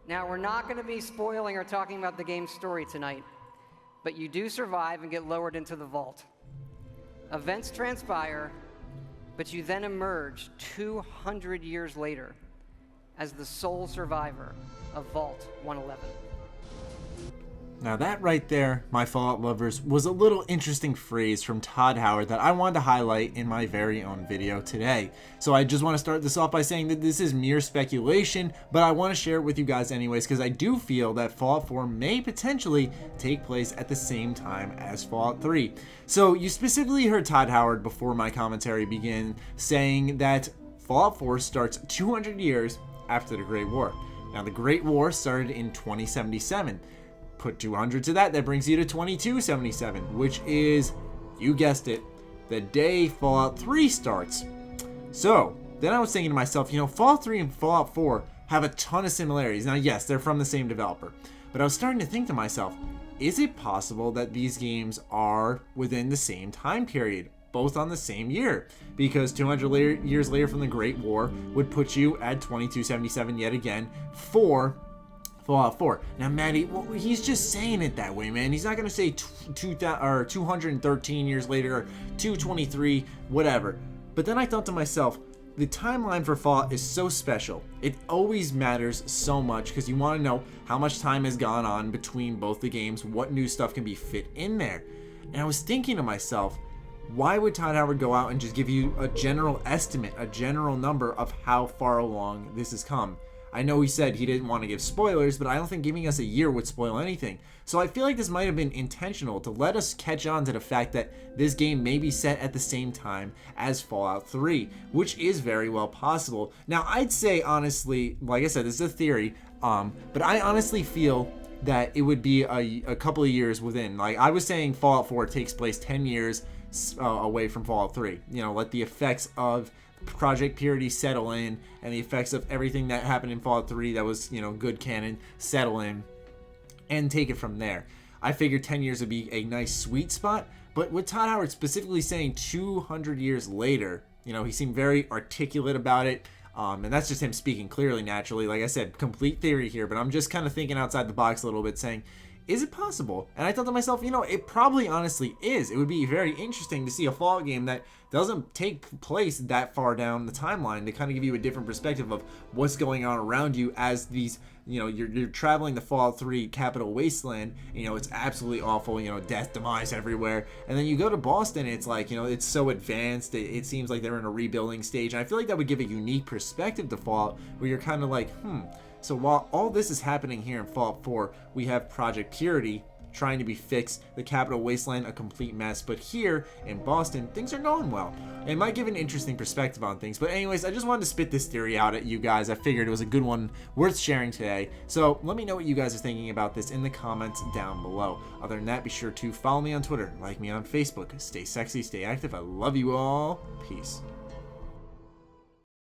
Now, we're not going to be spoiling or talking about the game's story tonight, but you do survive and get lowered into the vault. Events transpire, but you then emerge 200 years later as the sole survivor of Vault 111. Now that right there, my Fallout lovers, was a little interesting phrase from Todd Howard that I wanted to highlight in my very own video today. So I just want to start this off by saying that this is mere speculation, but I want to share it with you guys anyways because I do feel that Fallout 4 may potentially take place at the same time as Fallout 3. So you specifically heard Todd Howard before my commentary began saying that Fallout 4 starts 200 years after the Great War. Now the Great War started in 2077. Put 200 to that brings you to 2277, which is, you guessed it, the day Fallout 3 starts. So, then I was thinking to myself, Fallout 3 and Fallout 4 have a ton of similarities. Now, yes, they're from the same developer, but I was starting to think to myself, is it possible that these games are within the same time period, both on the same year? Because 200 years later from the Great War would put you at 2277 yet again for Fallout 4. Now, Matty, well, he's just saying it that way, man. He's not going to say 213 years later or 223, whatever. But then I thought to myself, the timeline for Fallout is so special. It always matters so much because you want to know how much time has gone on between both the games, what new stuff can be fit in there. And I was thinking to myself, why would Todd Howard go out and just give you a general estimate, a general number of how far along this has come? I know he said he didn't want to give spoilers, but I don't think giving us a year would spoil anything. So I feel like this might have been intentional to let us catch on to the fact that this game may be set at the same time as Fallout 3, which is very well possible. Now, I'd say, honestly, like I said, this is a theory, but I honestly feel that it would be a couple of years within. Like, I was saying Fallout 4 takes place 10 years away from Fallout 3. Let the effects of Project Purity settle in and the effects of everything that happened in Fallout 3 that was, good canon settle in and take it from there. I figured 10 years would be a nice sweet spot, but with Todd Howard specifically saying 200 years later, he seemed very articulate about it. And that's just him speaking clearly, naturally. Like I said, complete theory here, but I'm just kind of thinking outside the box a little bit, saying, is it possible? And I thought to myself, it probably honestly is. It would be very interesting to see a Fallout game that doesn't take place that far down the timeline to kind of give you a different perspective of what's going on around you as these, you're traveling the Fallout 3 capital wasteland, it's absolutely awful, death, demise everywhere. And then you go to Boston, and it's like, it's so advanced, it seems like they're in a rebuilding stage. And I feel like that would give a unique perspective to Fallout where you're kind of like, So while all this is happening here in Fallout 4, we have Project Purity trying to be fixed, the capital wasteland a complete mess, but here in Boston, things are going well. It might give an interesting perspective on things, but anyways, I just wanted to spit this theory out at you guys. I figured it was a good one worth sharing today, so let me know what you guys are thinking about this in the comments down below. Other than that, be sure to follow me on Twitter, like me on Facebook, stay sexy, stay active, I love you all, peace.